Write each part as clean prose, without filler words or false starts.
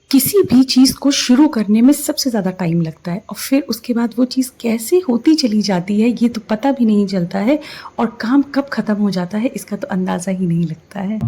किसी भी चीज़ को शुरू करने में सबसे ज़्यादा टाइम लगता है और फिर उसके बाद वो चीज़ कैसे होती चली जाती है ये तो पता भी नहीं चलता है और काम कब ख़त्म हो जाता है इसका तो अंदाज़ा ही नहीं लगता है।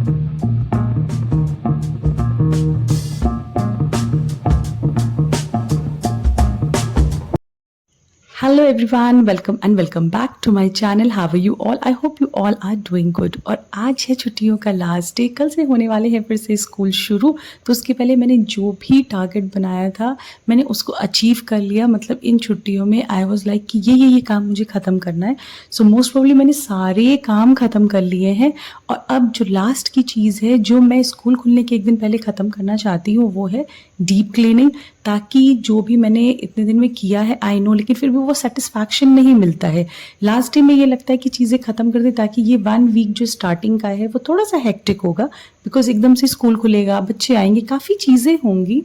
Hello everyone, welcome and welcome back to my channel. How are you all? I hope you all are doing good. और आज है छुट्टियों का लास्ट डे, कल से होने वाले हैं फिर से स्कूल शुरू। तो उसके पहले मैंने जो भी टारगेट बनाया था मैंने उसको अचीव कर लिया। मतलब इन छुट्टियों में आई वाज लाइक कि ये काम मुझे ख़त्म करना है। सो मोस्ट प्रोबेबली मैंने सारे काम ख़त्म कर लिए हैं और अब जो लास्ट की चीज़ है जो मैं स्कूल खुलने के एक दिन पहले ख़त्म करना चाहती हूँ वो है डीप क्लीनिंग। ताकि जो भी मैंने इतने दिन में किया है आई नो, लेकिन फिर भी वो सेटिस्फैक्शन नहीं मिलता है। लास्ट डे में ये लगता है कि चीज़ें ख़त्म कर दें ताकि ये 1 वीक जो स्टार्टिंग का है वो थोड़ा सा हेक्टिक होगा, बिकॉज एकदम से स्कूल खुलेगा, बच्चे आएंगे, काफ़ी चीज़ें होंगी।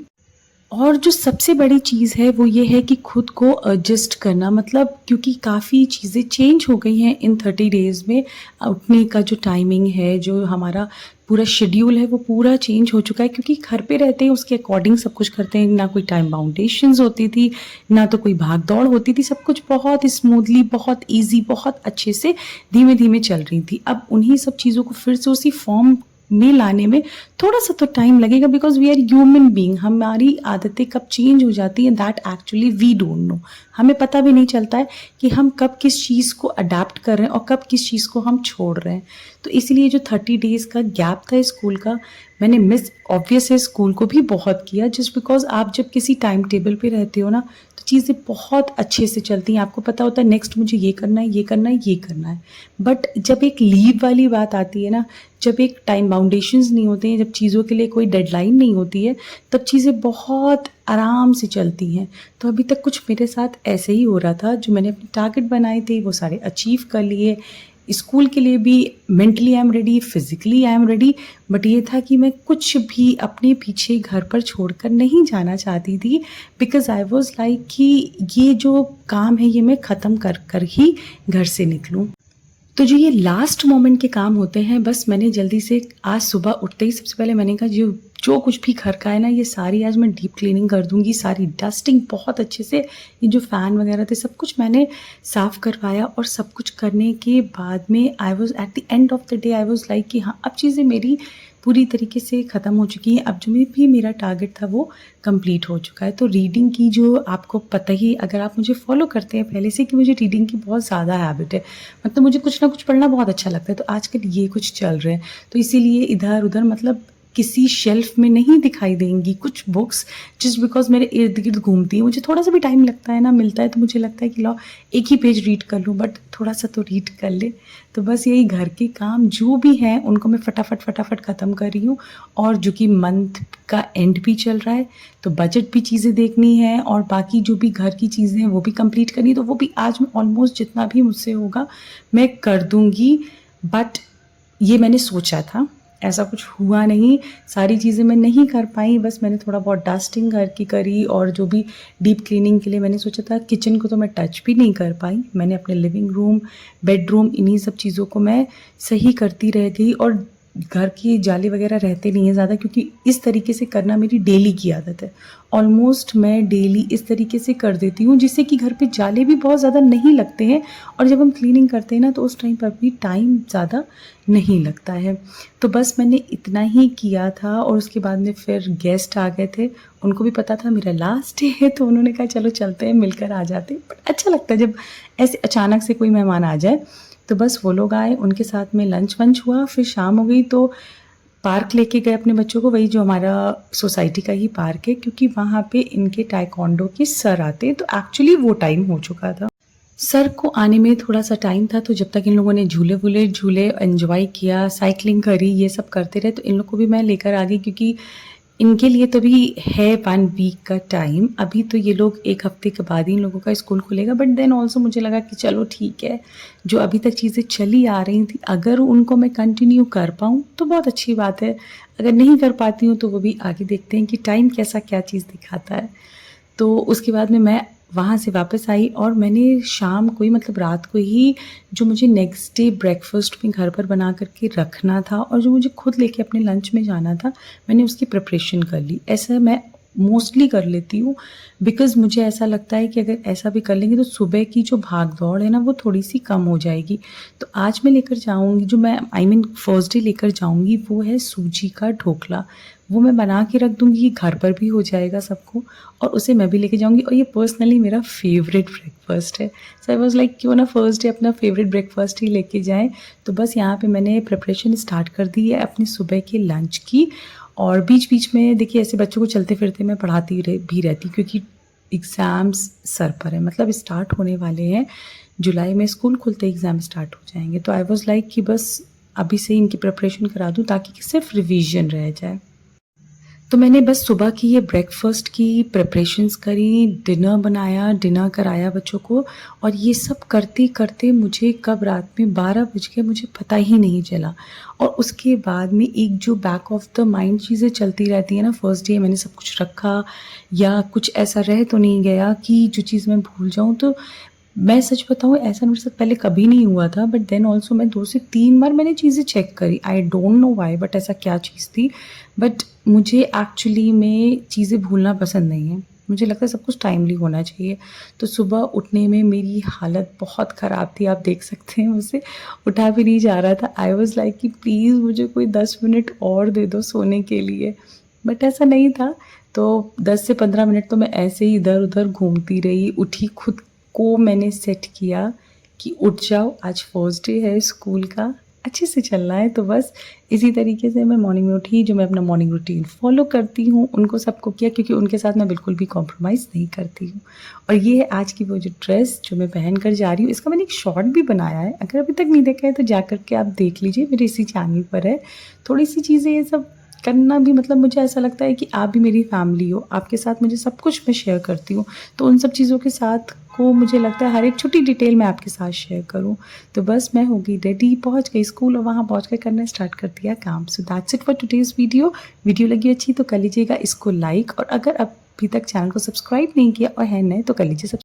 और जो सबसे बड़ी चीज़ है वो ये है कि खुद को एडजस्ट करना, मतलब क्योंकि काफ़ी चीज़ें चेंज हो गई हैं इन 30 डेज़ में। उठने का जो टाइमिंग है, जो हमारा पूरा शेड्यूल है वो पूरा चेंज हो चुका है, क्योंकि घर पे रहते हैं उसके अकॉर्डिंग सब कुछ करते हैं। ना कोई टाइम बाउंडेशंस होती थी, ना तो कोई भाग दौड़ होती थी, सब कुछ बहुत स्मूथली, बहुत ईजी, बहुत अच्छे से धीमे धीमे चल रही थी। अब उन्हीं सब चीज़ों को फिर से उसी फॉर्म में लाने में थोड़ा सा तो टाइम लगेगा, because we are human being. हमारी आदतें कब चेंज हो जाती हैं that actually we don't know. हमें पता भी नहीं चलता है कि हम कब किस चीज़ को अडेप्ट कर रहे हैं और कब किस चीज़ को हम छोड़ रहे हैं। तो इसलिए जो 30 डेज़ का गैप था स्कूल का, मैंने मिस ऑब्वियस है स्कूल को भी बहुत किया, जस्ट बिकॉज आप जब किसी टाइम टेबल पे रहते हो ना तो चीज़ें बहुत अच्छे से चलती हैं। आपको पता होता है नेक्स्ट मुझे ये करना है, ये करना है, ये करना है। बट जब एक लीव वाली बात आती है ना, जब एक टाइम बाउंडेशंस नहीं होते हैं, जब चीज़ों के लिए कोई डेडलाइन नहीं होती है, तब चीज़ें बहुत आराम से चलती हैं। तो अभी तक कुछ मेरे साथ ऐसे ही हो रहा था। जो मैंने अपने टारगेट बनाए थे वो सारे अचीव कर लिए। स्कूल के लिए भी mentally I am ready, physically I am ready. But ये था कि मैं कुछ भी अपने पीछे घर पर छोड़कर नहीं जाना चाहती थी, बिकॉज़ आई वाज़ लाइक कि ये जो काम है ये मैं ख़त्म कर कर ही घर से निकलूँ। तो जो ये लास्ट मोमेंट के काम होते हैं, बस मैंने जल्दी से आज सुबह उठते ही सबसे पहले मैंने कहा जो जो कुछ भी घर का है ना ये सारी आज मैं डीप क्लीनिंग कर दूंगी। सारी डस्टिंग बहुत अच्छे से, ये जो फ़ैन वगैरह थे सब कुछ मैंने साफ़ करवाया। और सब कुछ करने के बाद में I was at the end of the day I was like कि हाँ अब चीज़ें मेरी पूरी तरीके से ख़त्म हो चुकी हैं। अब जो भी मेरा टारगेट था वो कंप्लीट हो चुका है। तो रीडिंग की जो आपको पता ही, अगर आप मुझे फॉलो करते हैं पहले से, कि मुझे रीडिंग की बहुत ज़्यादा हैबिट है। मतलब मुझे कुछ ना कुछ पढ़ना बहुत अच्छा लगता है। तो आजकल ये कुछ चल रहा है, तो इसीलिए इधर उधर मतलब किसी शेल्फ में नहीं दिखाई देंगी कुछ बुक्स, जस्ट बिकॉज मेरे इर्द गिर्द घूमती है। मुझे थोड़ा सा भी टाइम लगता है ना, मिलता है, तो मुझे लगता है कि लो एक ही पेज रीड कर लूँ, बट थोड़ा सा तो रीड कर ले। तो बस यही घर के काम जो भी हैं उनको मैं फटाफट ख़त्म कर रही हूँ। और जो कि मंथ का एंड भी चल रहा है तो बजट भी चीज़ें देखनी है और बाकी जो भी घर की चीज़ें हैं वो भी कंप्लीट करनी है। तो वो भी आज मैं ऑलमोस्ट जितना भी मुझसे होगा मैं कर दूँगी। बट ये मैंने सोचा था, ऐसा कुछ हुआ नहीं। सारी चीज़ें मैं नहीं कर पाई, बस मैंने थोड़ा बहुत डस्टिंग घर की करी और जो भी डीप क्लीनिंग के लिए मैंने सोचा था। किचन को तो मैं टच भी नहीं कर पाई। मैंने अपने लिविंग रूम, बेडरूम, इन्हीं सब चीज़ों को मैं सही करती रह गई। और घर की जाली वगैरह रहते नहीं है ज़्यादा, क्योंकि इस तरीके से करना मेरी डेली की आदत है। ऑलमोस्ट मैं डेली इस तरीके से कर देती हूँ जिससे कि घर पे जाले भी बहुत ज़्यादा नहीं लगते हैं। और जब हम क्लीनिंग करते हैं ना तो उस टाइम पर भी टाइम ज़्यादा नहीं लगता है। तो बस मैंने इतना ही किया था और उसके बाद में फिर गेस्ट आ गए थे। उनको भी पता था मेरा लास्ट डे है, तो उन्होंने कहा चलो चलते हैं, मिलकर आ जाते हैं। बट अच्छा लगता है जब ऐसे अचानक से कोई मेहमान आ जाए। तो बस वो लोग आए, उनके साथ में लंच वंच हुआ, फिर शाम हो गई तो पार्क लेके गए अपने बच्चों को। वही जो हमारा सोसाइटी का ही पार्क है, क्योंकि वहाँ पे इनके ताइक्वांडो के सर आते हैं। तो एक्चुअली वो टाइम हो चुका था। सर को आने में थोड़ा सा टाइम था, तो जब तक इन लोगों ने झूले वूले झूले एंजॉय किया, साइकिलिंग करी, ये सब करते रहे, तो इन लोग को भी मैं लेकर आ गई, क्योंकि इनके लिए तो भी है 1 वीक का टाइम। अभी तो ये लोग 1 हफ्ते के बाद ही इन लोगों का स्कूल खुलेगा। बट देन ऑल्सो मुझे लगा कि चलो ठीक है, जो अभी तक चीज़ें चली आ रही थी अगर उनको मैं कंटिन्यू कर पाऊँ तो बहुत अच्छी बात है। अगर नहीं कर पाती हूँ तो वो भी आगे देखते हैं कि टाइम कैसा क्या चीज़ दिखाता है। तो उसके बाद में मैं वहाँ से वापस आई और मैंने शाम को ही, मतलब रात को ही, जो मुझे नेक्स्ट डे ब्रेकफास्ट में घर पर बना करके रखना था और जो मुझे खुद लेके अपने लंच में जाना था, मैंने उसकी प्रिपरेशन कर ली। ऐसा मैं मोस्टली कर लेती हूँ, बिकॉज़ मुझे ऐसा लगता है कि अगर ऐसा भी कर लेंगे तो सुबह की जो भाग-दौड़ है ना वो थोड़ी-सी कम हो जाएगी। तो आज मैं लेकर जाऊँगी, जो मैं फर्स्ट डे लेकर जाऊँगी वो है सूजी का ढोकला। वो मैं बना के रख दूँगी, ये घर पर भी हो जाएगा सबको और उसे मैं भी लेके जाऊँगी और ये पर्सनली मेरा फ़ेवरेट ब्रेकफ़ास्ट है। सो आई वाज़ लाइक क्यों ना फर्स्ट डे अपना फ़ेवरेट ब्रेकफ़ास्ट ही लेके जाएँ। तो बस यहाँ पे मैंने प्रिपरेशन स्टार्ट कर दी है अपने सुबह के लंच की और बीच-बीच में देखिए ऐसे बच्चों को चलते-फिरते मैं पढ़ाती भी रहती हूँ, क्योंकि एग्ज़ाम्स सर पर है, मतलब स्टार्ट होने वाले हैं। जुलाई में स्कूल खुलते ही एग्ज़ाम स्टार्ट हो जाएँगे। तो आई वाज़ लाइक कि बस अभी से ही इनकी प्रिपरेशन करा दूँ ताकि सिर्फ़ रिवीजन रह जाए। तो मैंने बस सुबह की ये ब्रेकफ़ास्ट की प्रिपरेशंस करी, डिनर बनाया, डिनर कराया बच्चों को और ये सब करते-करते मुझे कब रात में 12 बज गए मुझे पता ही नहीं चला। और उसके बाद में एक जो बैक ऑफ द माइंड चीज़ें चलती रहती हैं ना, फर्स्ट डे मैंने सब कुछ रखा या कुछ ऐसा रह तो नहीं गया कि जो चीज़ मैं भूल जाऊँ। तो मैं सच बताऊँ ऐसा मेरे साथ पहले कभी नहीं हुआ था, बट देन ऑल्सो मैं 2 से 3 बार मैंने चीज़ें चेक करी। I don't know why, but ऐसा क्या चीज़ थी। बट मुझे एक्चुअली में चीज़ें भूलना पसंद नहीं है। मुझे लगता है सब कुछ टाइमली होना चाहिए। तो सुबह उठने में मेरी हालत बहुत ख़राब थी, आप देख सकते हैं मुझसे उठा भी नहीं जा रहा था। आई वाज़ लाइक कि प्लीज़ मुझे कोई 10 मिनट और दे दो सोने के लिए, बट ऐसा नहीं था। तो 10 से 15 मिनट तो मैं ऐसे ही इधर-उधर घूमती रही, उठी, खुद को मैंने सेट किया कि उठ जाओ, आज फर्स्ट डे है स्कूल का, अच्छे से चलना है। तो बस इसी तरीके से मैं मॉर्निंग में उठी, जो मैं अपना मॉर्निंग रूटीन फ़ॉलो करती हूँ, उनको सबको किया, क्योंकि उनके साथ मैं बिल्कुल भी कॉम्प्रोमाइज़ नहीं करती हूँ। और ये है आज की वो जो ड्रेस जो मैं पहन कर जा रही हूँ, इसका मैंने एक शॉर्ट भी बनाया है, अगर अभी तक नहीं देखा है तो जा कर के आप देख लीजिए, मेरे इसी चैनल पर है। थोड़ी-सी चीज़ें ये सब करना भी, मतलब मुझे ऐसा लगता है कि आप भी मेरी फैमिली हो, आपके साथ मुझे सब कुछ मैं शेयर करती हूँ, तो उन सब चीज़ों के साथ को मुझे लगता है हर एक छोटी डिटेल मैं आपके साथ शेयर करूँ। तो बस मैं हो गई रेडी, पहुँच गई स्कूल और वहाँ पहुँच कर करना स्टार्ट कर दिया काम। So that's it for today's video. Video लगी अच्छी तो कर लीजिएगा इसको लाइक, और अगर अभी तक चैनल को सब्सक्राइब नहीं किया और है नए तो कर लीजिए